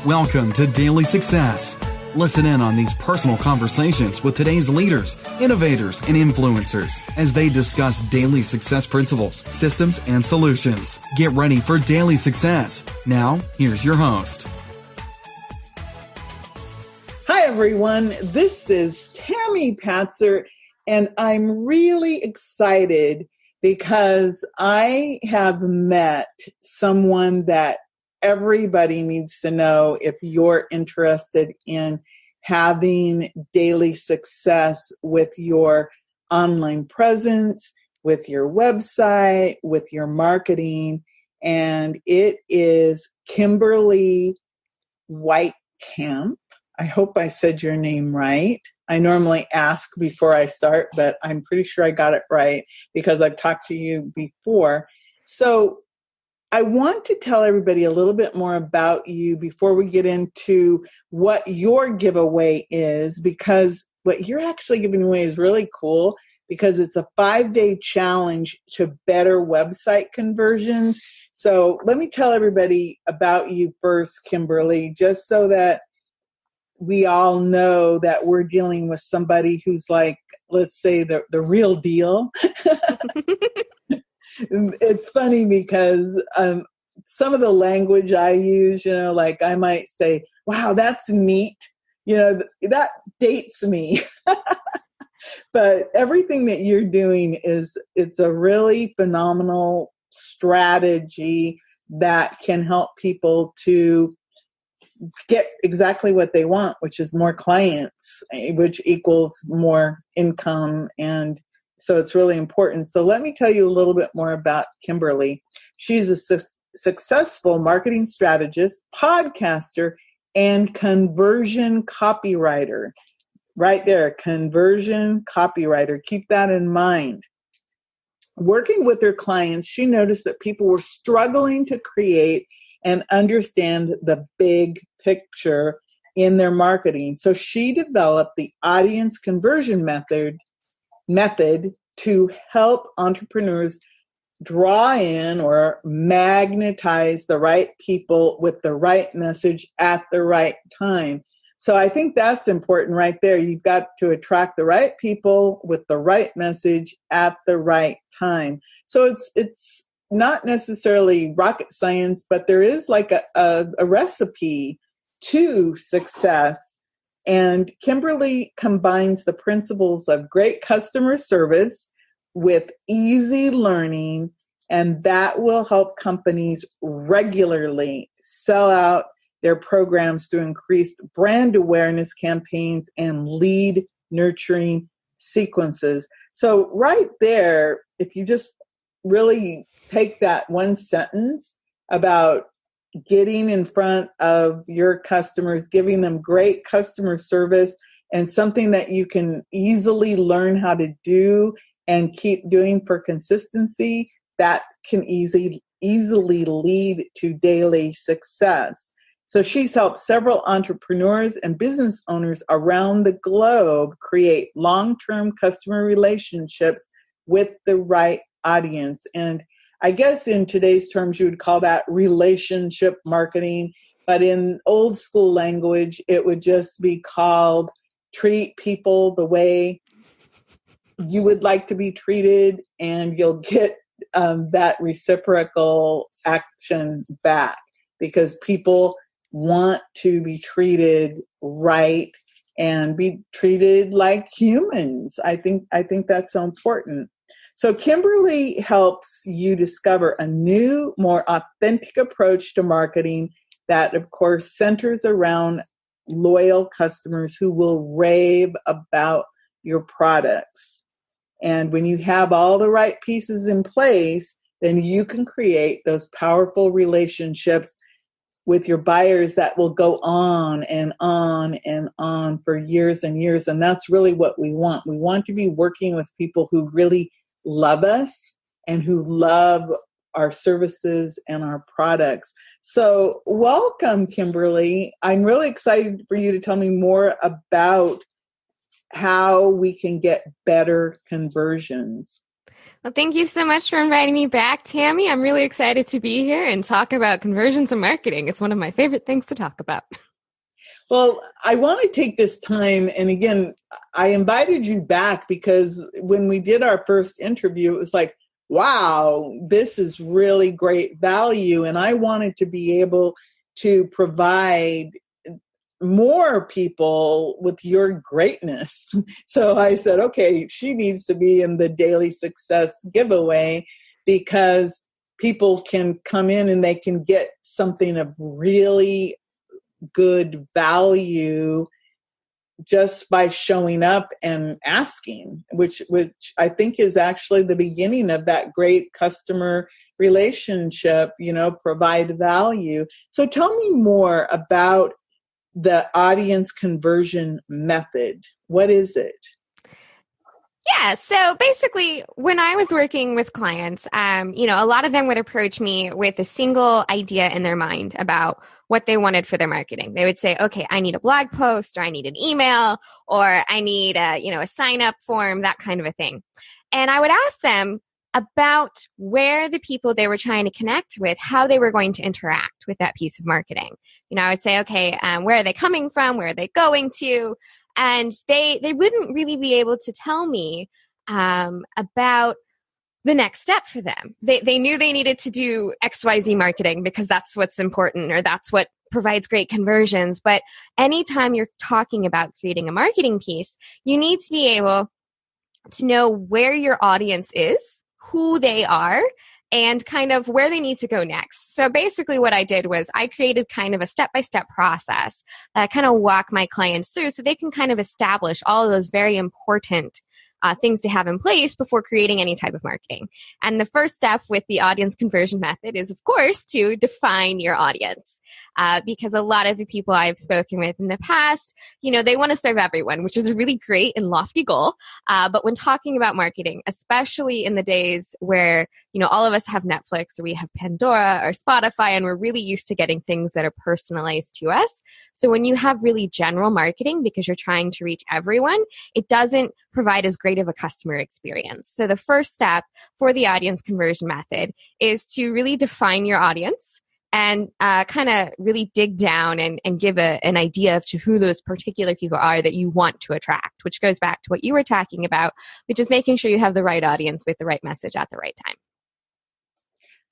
Welcome to Daily Success. Listen in on these personal conversations with today's leaders, innovators, and influencers as they discuss daily success principles, systems, and solutions. Get ready for Daily Success. Now, here's your host. Hi, everyone. This is Tammy Patzer, and I'm really excited because I have met someone that everybody needs to know if you're interested in having daily success with your online presence, with your website, with your marketing. And it is Kimberly Weitkamp. I hope I said your name right. I normally ask before I start, but I'm pretty sure I got it right because I've talked to you before. So I want to tell everybody a little bit more about you before we get into what your giveaway is, because what you're actually giving away is really cool because it's a 5-day challenge to better website conversions. So let me tell everybody about you first, Kimberly, just so that we all know that we're dealing with somebody who's like, let's say, the real deal. It's funny because some of the language I use, like I might say, wow, that's neat. That dates me. But everything that you're doing it's a really phenomenal strategy that can help people to get exactly what they want, which is more clients, which equals more income. And so it's really important. So let me tell you a little bit more about Kimberly. She's a successful marketing strategist, podcaster, and conversion copywriter. Right there, conversion copywriter. Keep that in mind. Working with her clients, she noticed that people were struggling to create and understand the big picture in their marketing. So she developed the audience conversion method to help entrepreneurs draw in or magnetize the right people with the right message at the right time. So I think that's important right there. You've got to attract the right people with the right message at the right time. So it's not necessarily rocket science, but there is like a recipe to success. And Kimberly combines the principles of great customer service with easy learning, and that will help companies regularly sell out their programs to increase brand awareness campaigns and lead nurturing sequences. So right there, if you just really take that one sentence about getting in front of your customers, giving them great customer service and something that you can easily learn how to do and keep doing for consistency, that can easily lead to daily success. So she's helped several entrepreneurs and business owners around the globe create long-term customer relationships with the right audience. And I guess in today's terms, you would call that relationship marketing, but in old school language, it would just be called treat people the way you would like to be treated, and you'll get that reciprocal action back because people want to be treated right and be treated like humans. I think that's so important. So Kimberly helps you discover a new, more authentic approach to marketing that, of course, centers around loyal customers who will rave about your products. And when you have all the right pieces in place, then you can create those powerful relationships with your buyers that will go on and on and on for years and years. And that's really what we want. We want to be working with people who really love us and who love our services and our products. So welcome, Kimberly. I'm really excited for you to tell me more about how we can get better conversions. Well, thank you so much for inviting me back, Tammy. I'm really excited to be here and talk about conversions and marketing. It's one of my favorite things to talk about. Well, I want to take this time, and again, I invited you back because when we did our first interview, it was like, wow, this is really great value. And I wanted to be able to provide more people with your greatness. So I said, okay, she needs to be in the daily success giveaway because people can come in and they can get something of really good value just by showing up and asking, which I think is actually the beginning of that great customer relationship, provide value. So tell me more about the audience conversion method. What is it? Yeah. So basically, when I was working with clients, a lot of them would approach me with a single idea in their mind about what they wanted for their marketing. They would say, okay, I need a blog post, or I need an email, or I need a sign up form, that kind of a thing. And I would ask them about where the people they were trying to connect with, how they were going to interact with that piece of marketing. I would say, okay, where are they coming from? Where are they going to? And they wouldn't really be able to tell me about the next step for them. They knew they needed to do XYZ marketing because that's what's important, or that's what provides great conversions. But anytime you're talking about creating a marketing piece, you need to be able to know where your audience is, who they are, and kind of where they need to go next. So basically what I did was I created kind of a step-by-step process that I kind of walk my clients through so they can kind of establish all of those very important things to have in place before creating any type of marketing. And the first step with the audience conversion method is, of course, to define your audience. Because a lot of the people I've spoken with in the past, they want to serve everyone, which is a really great and lofty goal. But when talking about marketing, especially in the days where, all of us have Netflix, or we have Pandora or Spotify, and we're really used to getting things that are personalized to us. So when you have really general marketing, because you're trying to reach everyone, it doesn't provide as great of a customer experience. So the first step for the audience conversion method is to really define your audience and kind of really dig down and give an idea of to who those particular people are that you want to attract, which goes back to what you were talking about, which is making sure you have the right audience with the right message at the right time.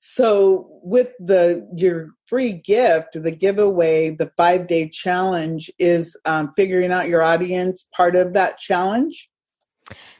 So with your free gift, the giveaway, the 5-day challenge is figuring out your audience part of that challenge?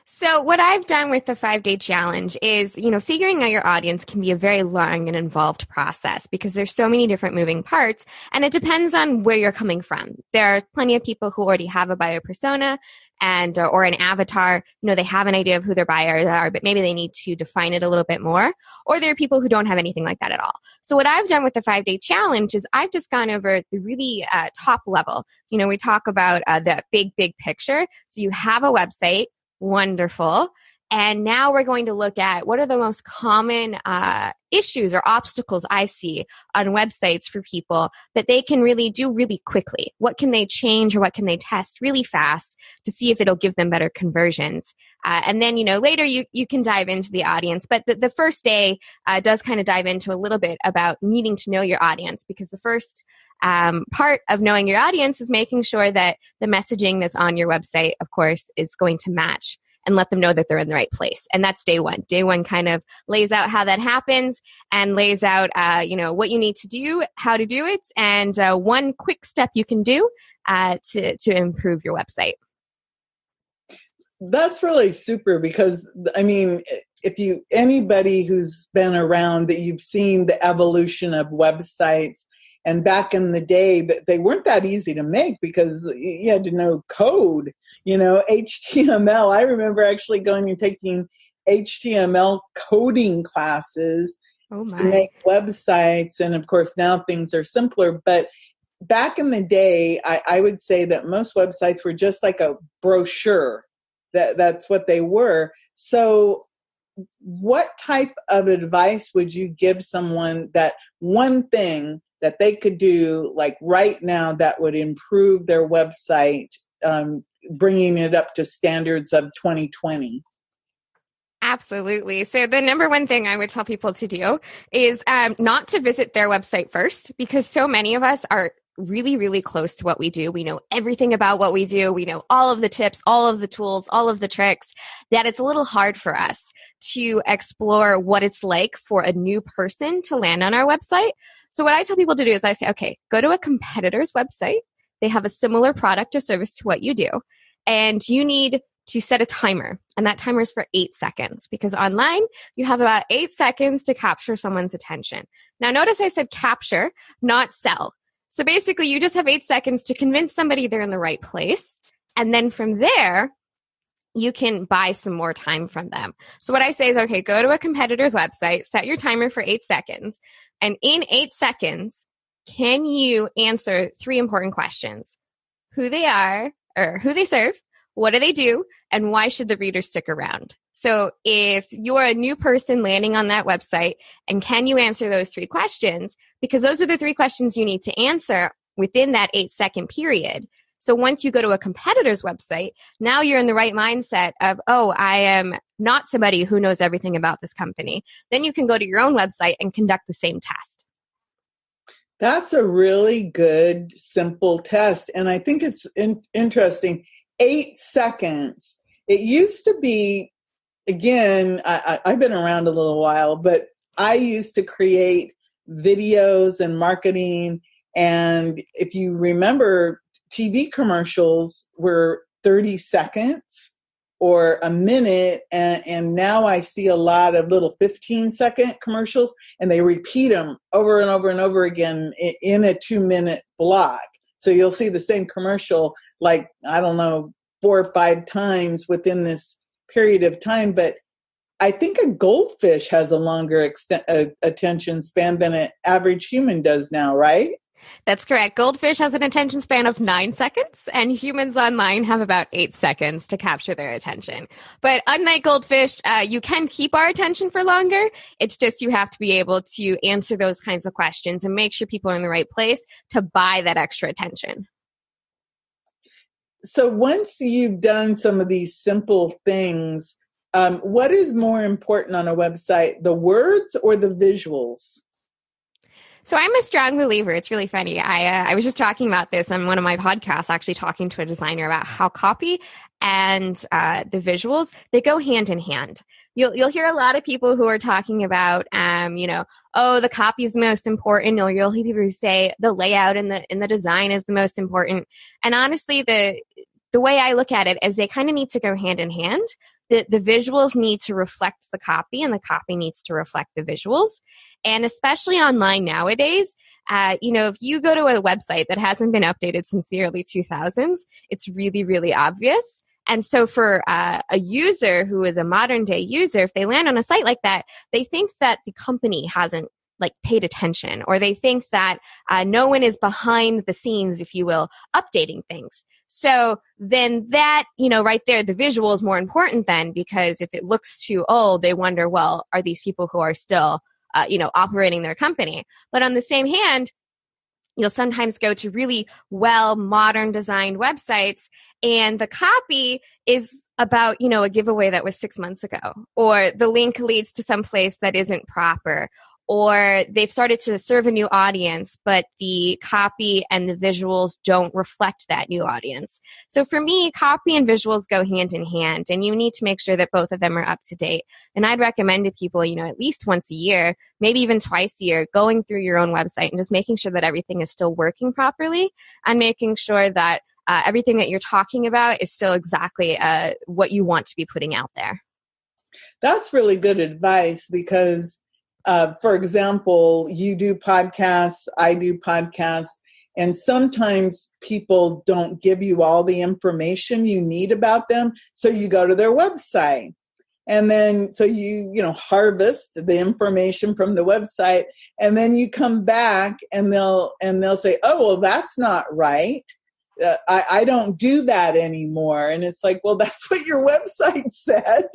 So what I've done with the 5-day challenge is, figuring out your audience can be a very long and involved process because there's so many different moving parts, and it depends on where you're coming from. There are plenty of people who already have a buyer persona and or an avatar. They have an idea of who their buyers are, but maybe they need to define it a little bit more. Or there are people who don't have anything like that at all. So what I've done with the 5-day challenge is I've just gone over the really top level. We talk about the big picture. So you have a website. Wonderful. And now we're going to look at what are the most common issues or obstacles I see on websites for people that they can really do really quickly. What can they change or what can they test really fast to see if it'll give them better conversions? And then, later you can dive into the audience. But the first day does kind of dive into a little bit about needing to know your audience, because the first part of knowing your audience is making sure that the messaging that's on your website, of course, is going to match and let them know that they're in the right place. And that's day one. Day one kind of lays out how that happens and lays out, what you need to do, how to do it, and one quick step you can do to improve your website. That's really super because, if anybody who's been around, that you've seen the evolution of websites. And back in the day, they weren't that easy to make because you had to know code, HTML. I remember actually going and taking HTML coding classes to make websites. And of course, now things are simpler. But back in the day, I would say that most websites were just like a brochure. That's what they were. So what type of advice would you give someone, that one thing that they could do like right now that would improve their website, bringing it up to standards of 2020? Absolutely. So the number one thing I would tell people to do is not to visit their website first, because so many of us are really, really close to what we do. We know everything about what we do. We know all of the tips, all of the tools, all of the tricks, that it's a little hard for us to explore what it's like for a new person to land on our website. So what I tell people to do is I say, okay, go to a competitor's website. They have a similar product or service to what you do. And you need to set a timer. And that timer is for 8 seconds, because online you have about 8 seconds to capture someone's attention. Now notice I said capture, not sell. So basically you just have 8 seconds to convince somebody they're in the right place. And then from there, you can buy some more time from them. So what I say is, okay, go to a competitor's website, set your timer for 8 seconds. And in 8 seconds, can you answer 3 important questions? Who they are, or who they serve, what do they do, and why should the reader stick around? So if you're a new person landing on that website, and can you answer those 3 questions? Because those are the 3 questions you need to answer within that 8-second period. So once you go to a competitor's website, now you're in the right mindset of, oh, I am not somebody who knows everything about this company. Then you can go to your own website and conduct the same test. That's a really good, simple test. And I think it's interesting. 8 seconds. It used to be, again, I've been around a little while, but I used to create videos and marketing. And if you remember, TV commercials were 30 seconds or a minute. And now I see a lot of little 15-second commercials, and they repeat them over and over and over again in a 2-minute block. So you'll see the same commercial, like, I don't know, 4 or 5 times within this period of time. But I think a goldfish has a longer attention span than an average human does now, right? That's correct. Goldfish has an attention span of 9 seconds, and humans online have about 8 seconds to capture their attention. But unlike goldfish, you can keep our attention for longer. It's just you have to be able to answer those kinds of questions and make sure people are in the right place to buy that extra attention. So once you've done some of these simple things, what is more important on a website, the words or the visuals? So I'm a strong believer. It's really funny. I was just talking about this on one of my podcasts, actually talking to a designer about how copy and the visuals, they go hand in hand. You'll hear a lot of people who are talking about, oh, the copy is the most important, or you'll hear people who say the layout and the design is the most important. And honestly, the way I look at it is they kind of need to go hand in hand. The visuals need to reflect the copy, and the copy needs to reflect the visuals. And especially online nowadays, if you go to a website that hasn't been updated since the early 2000s, it's really, really obvious. And so for a user who is a modern day user, if they land on a site like that, they think that the company hasn't paid attention, or they think that no one is behind the scenes, if you will, updating things. So then that, right there, the visual is more important then, because if it looks too old, they wonder, well, are these people who are still, operating their company? But on the same hand, you'll sometimes go to really well modern designed websites, and the copy is about, a giveaway that was 6 months ago, or the link leads to some place that isn't proper, or they've started to serve a new audience, but the copy and the visuals don't reflect that new audience. So for me, copy and visuals go hand in hand, and you need to make sure that both of them are up to date. And I'd recommend to people, at least once a year, maybe even twice a year, going through your own website and just making sure that everything is still working properly, and making sure that everything that you're talking about is still exactly what you want to be putting out there. That's really good advice, because for example, you do podcasts, I do podcasts, and sometimes people don't give you all the information you need about them. So you go to their website, and then so you harvest the information from the website, and then you come back and they'll say, oh, well, that's not right. I don't do that anymore. And it's like, well, that's what your website said.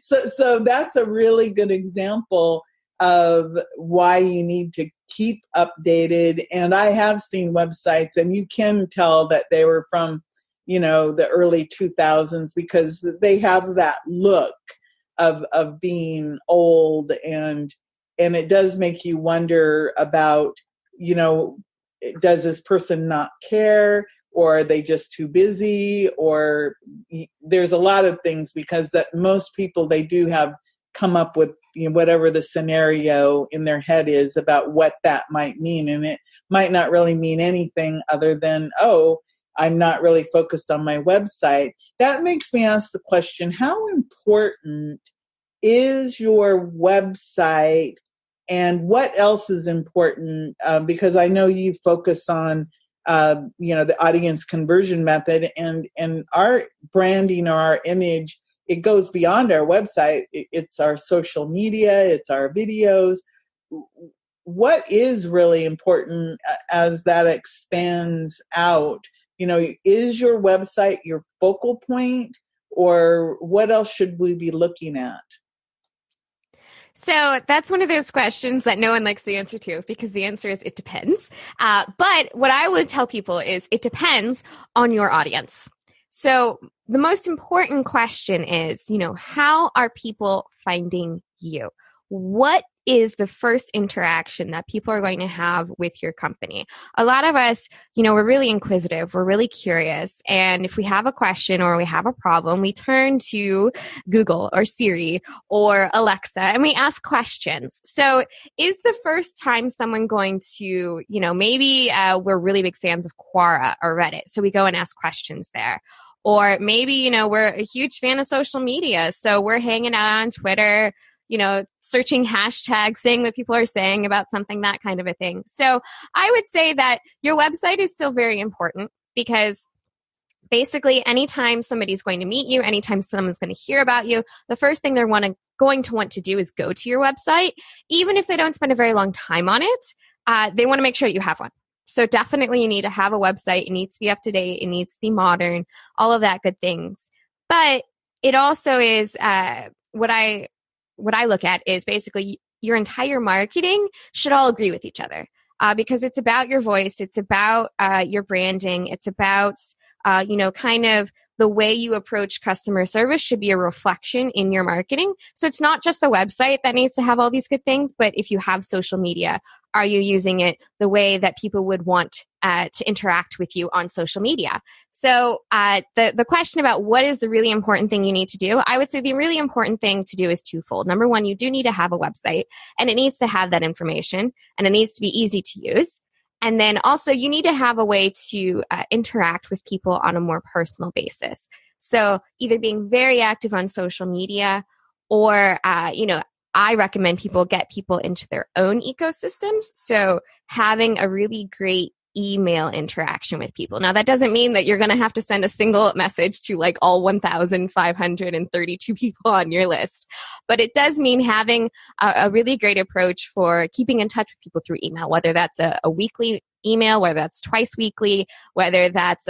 So that's a really good example of why you need to keep updated. And I have seen websites, and you can tell that they were from, the early 2000s, because they have that look of being old, and it does make you wonder about, does this person not care, or are they just too busy, or there's a lot of things, because that most people, they do have come up with whatever the scenario in their head is about what that might mean, and it might not really mean anything other than, oh, I'm not really focused on my website. That makes me ask the question, how important is your website, and what else is important? Because I know you focus on, the audience conversion method, and our branding or our image, it goes beyond our website. It's our social media, it's our videos. What is really important as that expands out? Is your website your focal point, or what else should we be looking at? So that's one of those questions that no one likes the answer to, because the answer is it depends. But what I would tell people is it depends on your audience. So the most important question is, how are people finding you? What is the first interaction that people are going to have with your company? A lot of us, we're really inquisitive, we're really curious. And if we have a question or we have a problem, we turn to Google or Siri or Alexa and we ask questions. So is the first time someone going to, maybe we're really big fans of Quora or Reddit, so we go and ask questions there. Or maybe, we're a huge fan of social media, so we're hanging out on Twitter, searching hashtags, seeing what people are saying about something, that kind of a thing. So I would say that your website is still very important, because basically anytime somebody's going to meet you, anytime someone's going to hear about you, the first thing they're going to want to do is go to your website. Even if they don't spend a very long time on it, they want to make sure that you have one. So definitely you need to have a website. It needs to be up to date. It needs to be modern, all of that good things. But it also is what I look at is basically your entire marketing should all agree with each other, because it's about your voice. It's about your branding. It's about, kind of the way you approach customer service should be a reflection in your marketing. So it's not just the website that needs to have all these good things, but if you have social media, are you using it the way that people would want to interact with you on social media? So the question about what is the really important thing you need to do, I would say the really important thing to do is twofold. Number one, you do need to have a website, and it needs to have that information, and it needs to be easy to use. And then also you need to have a way to interact with people on a more personal basis. So either being very active on social media, or, I recommend people get people into their own ecosystems. So having a really great email interaction with people. Now, that doesn't mean that you're going to have to send a single message to like all 1,532 people on your list. But it does mean having a really great approach for keeping in touch with people through email, whether that's a weekly email, whether that's twice weekly, whether that's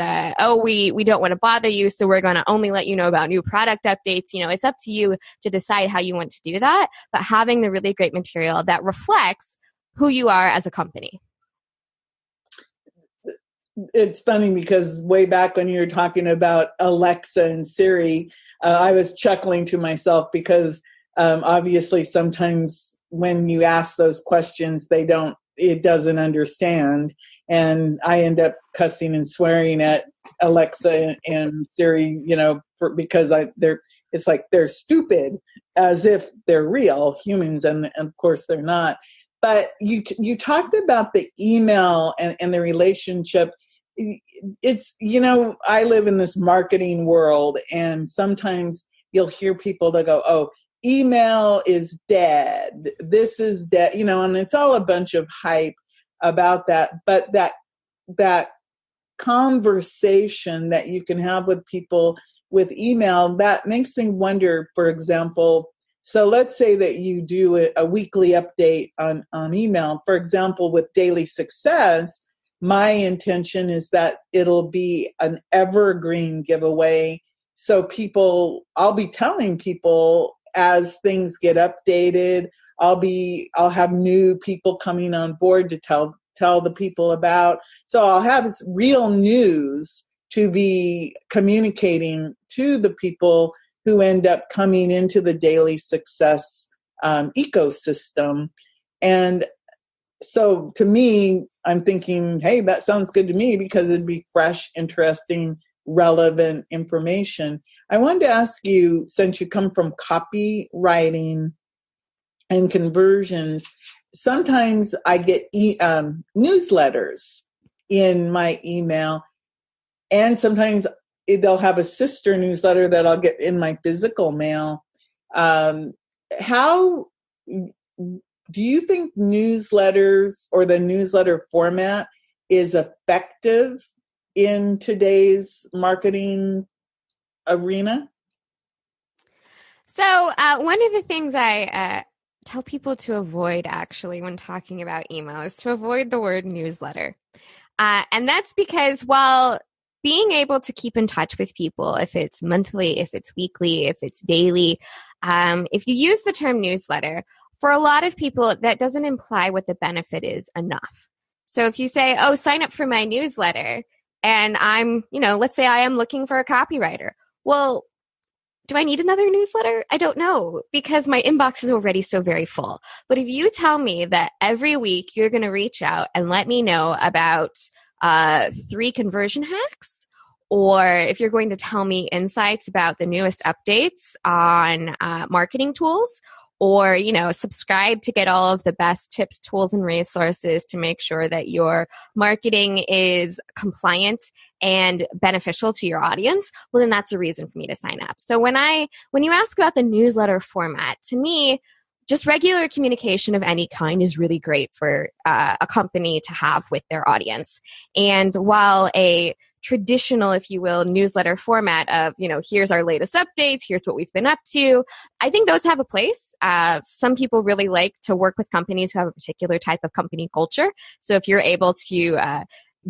we don't want to bother you, so we're going to only let you know about new product updates. It's up to you to decide how you want to do that, but having the really great material that reflects who you are as a company. It's funny because way back when you were talking about Alexa and Siri, I was chuckling to myself because obviously sometimes when you ask those questions, it doesn't understand. And I end up cussing and swearing at Alexa and Siri, because it's like they're stupid, as if they're real humans, and of course they're not. But you talked about the email and the relationship. It's, I live in this marketing world, and sometimes you'll hear people that go, oh, email is dead. This is dead, and it's all a bunch of hype about that. But that conversation that you can have with people with email, that makes me wonder, for example, so let's say that you do a weekly update on email. For example, with Daily Success, my intention is that it'll be an evergreen giveaway. So I'll be telling people as things get updated. I'll have new people coming on board to tell the people about. So I'll have real news to be communicating to the people who end up coming into the daily success ecosystem. And so to me, I'm thinking, hey, that sounds good to me because it'd be fresh, interesting, relevant information. I wanted to ask you, since you come from copywriting and conversions, sometimes I get newsletters in my email, and sometimes they'll have a sister newsletter that I'll get in my physical mail. How do you think newsletters or the newsletter format is effective in today's marketing arena? So one of the things I tell people to avoid actually when talking about email is to avoid the word newsletter. And that's because while being able to keep in touch with people, if it's monthly, if it's weekly, if it's daily, if you use the term newsletter, for a lot of people, that doesn't imply what the benefit is enough. So if you say, oh, sign up for my newsletter, and I'm, let's say I am looking for a copywriter. Well, do I need another newsletter? I don't know, because my inbox is already so very full. But if you tell me that every week you're going to reach out and let me know about 3 conversion hacks, or if you're going to tell me insights about the newest updates on marketing tools, or, subscribe to get all of the best tips, tools, and resources to make sure that your marketing is compliant and beneficial to your audience, well, then that's a reason for me to sign up. So when you ask about the newsletter format, to me, just regular communication of any kind is really great for a company to have with their audience. And while a traditional, if you will, newsletter format of, here's our latest updates, here's what we've been up to, I think those have a place. Some people really like to work with companies who have a particular type of company culture. So if you're able to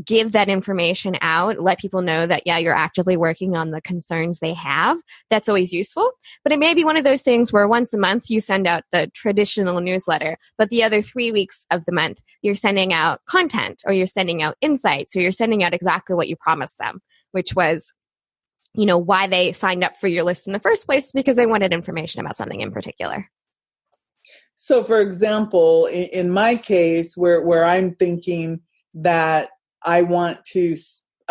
give that information out, let people know that, yeah, you're actively working on the concerns they have, that's always useful. But it may be one of those things where once a month you send out the traditional newsletter, but the other 3 weeks of the month, you're sending out content, or you're sending out insights, or you're sending out exactly what you promised them, which was, why they signed up for your list in the first place, because they wanted information about something in particular. So for example, in my case, where I'm thinking that I want to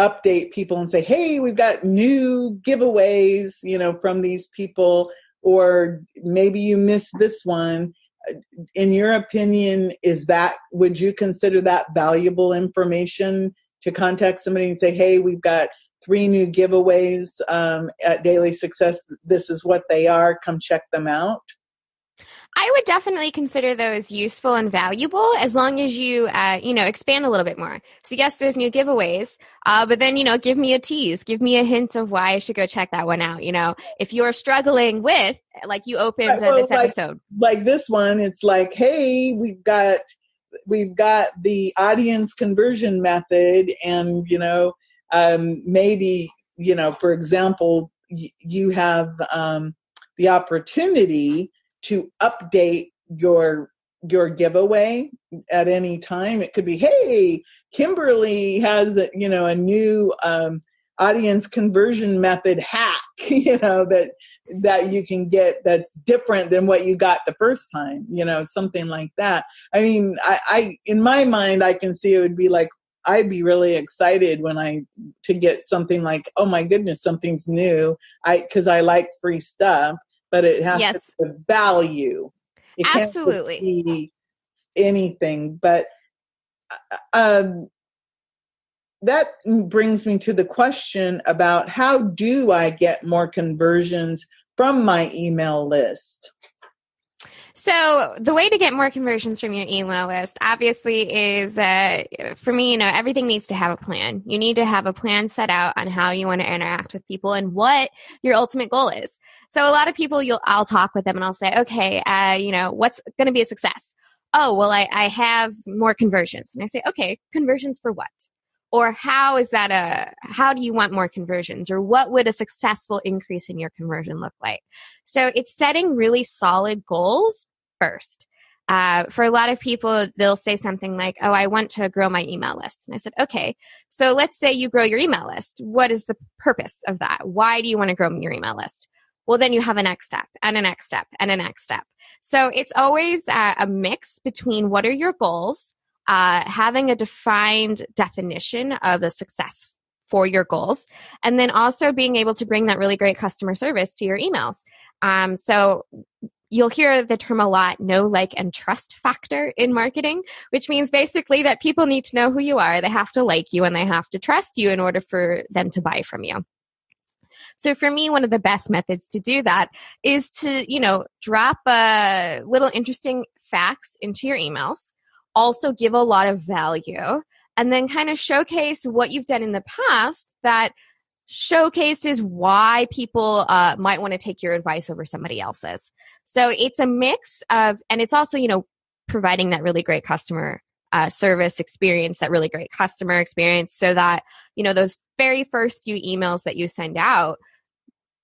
update people and say, hey, we've got new giveaways, from these people, or maybe you missed this one. In your opinion, would you consider that valuable information to contact somebody and say, hey, we've got 3 new giveaways at Daily Success. This is what they are. Come check them out. I would definitely consider those useful and valuable as long as you, expand a little bit more. So yes, there's new giveaways, but then, give me a tease, give me a hint of why I should go check that one out. If you're struggling with, like you opened this episode. Like this one, it's like, hey, we've got the audience conversion method, and, maybe, for example, you have the opportunity to update your giveaway at any time. It could be, hey, Kimberly has a new audience conversion method hack, that you can get that's different than what you got the first time, something like that. I mean, I in my mind, I can see it would be like, I'd be really excited to get something like, oh my goodness, something's new. Because I like free stuff. But it has to be value. It Absolutely. Can't be anything. But that brings me to the question about, how do I get more conversions from my email list? So the way to get more conversions from your email list, obviously, is for me, everything needs to have a plan. You need to have a plan set out on how you want to interact with people and what your ultimate goal is. So a lot of people, I'll talk with them and I'll say, okay, what's going to be a success? Oh, well, I have more conversions. And I say, okay, conversions for what? Or how do you want more conversions? Or what would a successful increase in your conversion look like? So it's setting really solid goals first. For a lot of people, they'll say something like, oh, I want to grow my email list. And I said, okay, so let's say you grow your email list. What is the purpose of that? Why do you want to grow your email list? well, then you have a next step and a next step and a next step. So it's always a mix between what are your goals, having a defined definition of the success for your goals, and then also being able to bring that really great customer service to your emails. So you'll hear the term a lot, know, like, and trust factor in marketing, which means basically that people need to know who you are. They have to like you and they have to trust you in order for them to buy from you. So for me, one of the best methods to do that is to, drop little interesting facts into your emails, also give a lot of value, and then kind of showcase what you've done in the past that showcases why people might want to take your advice over somebody else's. So it's a mix of, and it's also, providing that really great customer service experience, that really great customer experience, so that, those very first few emails that you send out,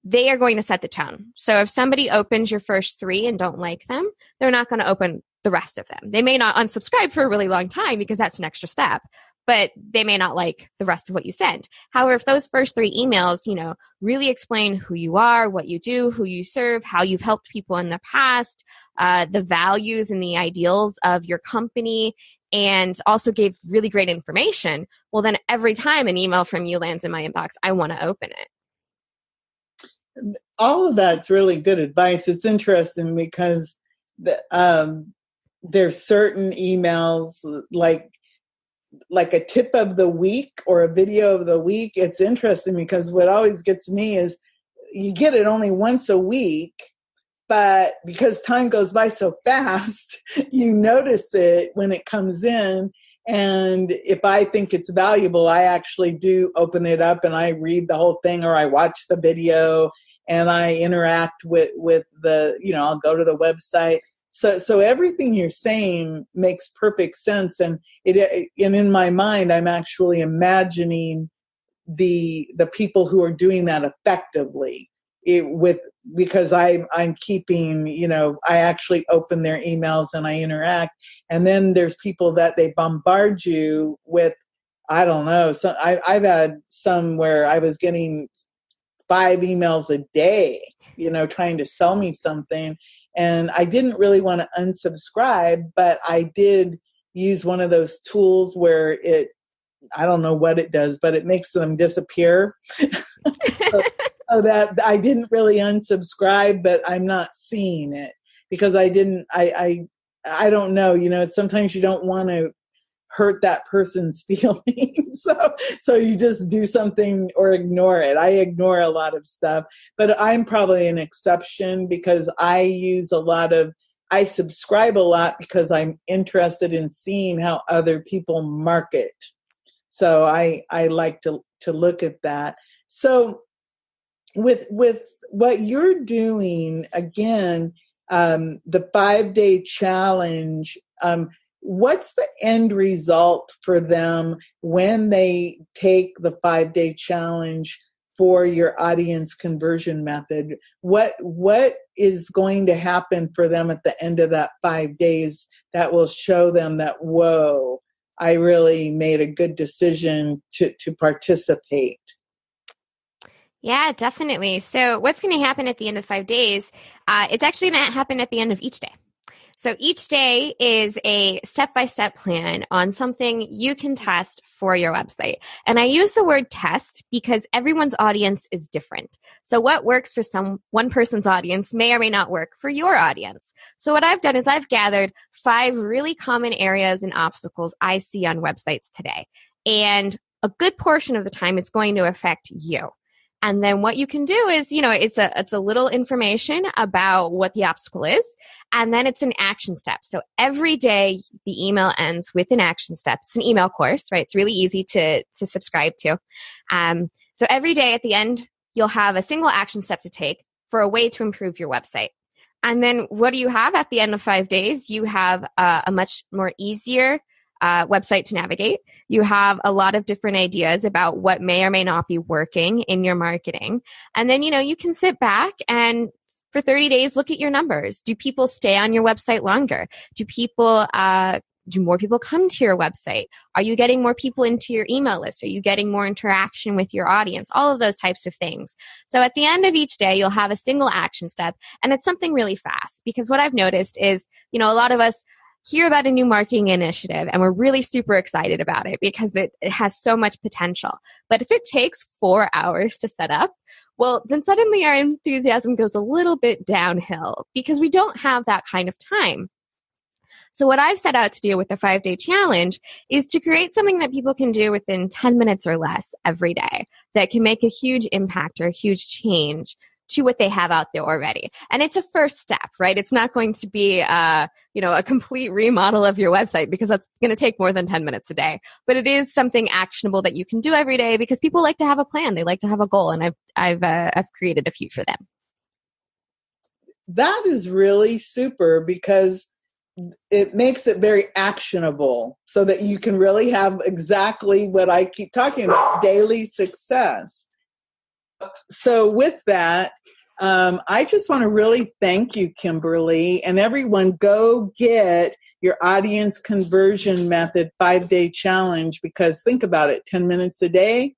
they are going to set the tone. So if somebody opens your first 3 and don't like them, they're not going to open the rest of them. They may not unsubscribe for a really long time because that's an extra step, but they may not like the rest of what you send. However, if those first 3 emails, really explain who you are, what you do, who you serve, how you've helped people in the past, the values and the ideals of your company, and also gave really great information, well, then every time an email from you lands in my inbox, I want to open it. All of that's really good advice. It's interesting because there's certain emails like a tip of the week or a video of the week. It's interesting because what always gets me is you get it only once a week, but because time goes by so fast, you notice it when it comes in. And if I think it's valuable, I actually do open it up and I read the whole thing, or I watch the video and I interact with the, I'll go to the website. So everything you're saying makes perfect sense. And in my mind, I'm actually imagining the people who are doing that effectively because I'm keeping, I actually open their emails and I interact. And then there's people that they bombard you with, I don't know. So I've had some where I was getting 5 emails a day, trying to sell me something. And I didn't really want to unsubscribe, but I did use one of those tools where I don't know what it does, but it makes them disappear. so that I didn't really unsubscribe, but I'm not seeing it because I don't know, sometimes you don't want to hurt that person's feelings. So you just do something or ignore it. I ignore a lot of stuff, but I'm probably an exception because I subscribe a lot because I'm interested in seeing how other people market. So I like to look at that. So with what you're doing, again, the 5-day challenge, what's the end result for them when they take the 5-day challenge for your audience conversion method? What is going to happen for them at the end of that 5 days that will show them that, whoa, I really made a good decision to participate? Yeah, definitely. So what's going to happen at the end of 5 days? It's actually going to happen at the end of each day. So each day is a step-by-step plan on something you can test for your website. And I use the word test because everyone's audience is different. So what works for one person's audience may or may not work for your audience. So what I've done is I've gathered 5 really common areas and obstacles I see on websites today. And a good portion of the time it's going to affect you. And then what you can do is, it's a little information about what the obstacle is, and then it's an action step. So every day the email ends with an action step. It's an email course, right? It's really easy to subscribe to. So every day at the end, you'll have a single action step to take for a way to improve your website. And then what do you have at the end of 5 days? You have a much more easier website to navigate. You have a lot of different ideas about what may or may not be working in your marketing. And then, you can sit back and for 30 days, look at your numbers. Do people stay on your website longer? Do people Do more people come to your website? Are you getting more people into your email list? Are you getting more interaction with your audience? All of those types of things. So at the end of each day, you'll have a single action step, and it's something really fast. Because what I've noticed is, a lot of us hear about a new marketing initiative and we're really super excited about it because it has so much potential. But if it takes 4 hours to set up, well, then suddenly our enthusiasm goes a little bit downhill because we don't have that kind of time. So what I've set out to do with the 5-day challenge is to create something that people can do within 10 minutes or less every day that can make a huge impact or a huge change to what they have out there already. And it's a first step, right? It's not going to be, a complete remodel of your website because that's going to take more than 10 minutes a day. But it is something actionable that you can do every day because people like to have a plan. They like to have a goal. And I've created a few for them. That is really super because it makes it very actionable so that you can really have exactly what I keep talking about, daily success. So with that, I just want to really thank you, Kimberly, and everyone go get your audience conversion method 5-day challenge because think about it, 10 minutes a day,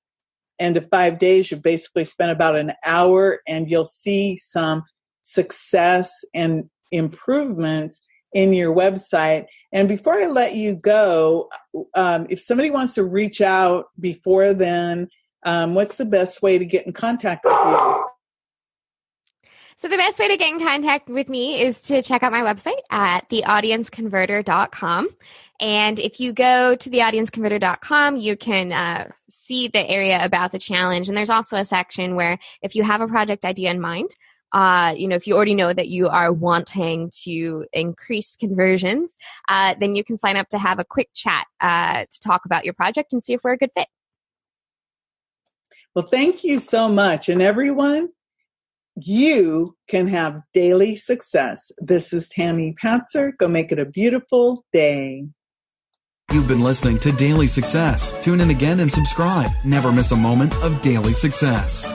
and in 5 days, you basically spend about an hour and you'll see some success and improvements in your website. And before I let you go, if somebody wants to reach out before then, what's the best way to get in contact with you? So the best way to get in contact with me is to check out my website at theaudienceconverter.com. And if you go to theaudienceconverter.com, you can see the area about the challenge. And there's also a section where if you have a project idea in mind, if you already know that you are wanting to increase conversions, then you can sign up to have a quick chat to talk about your project and see if we're a good fit. Well, thank you so much. And everyone, you can have daily success. This is Tammy Patzer. Go make it a beautiful day. You've been listening to Daily Success. Tune in again and subscribe. Never miss a moment of daily success.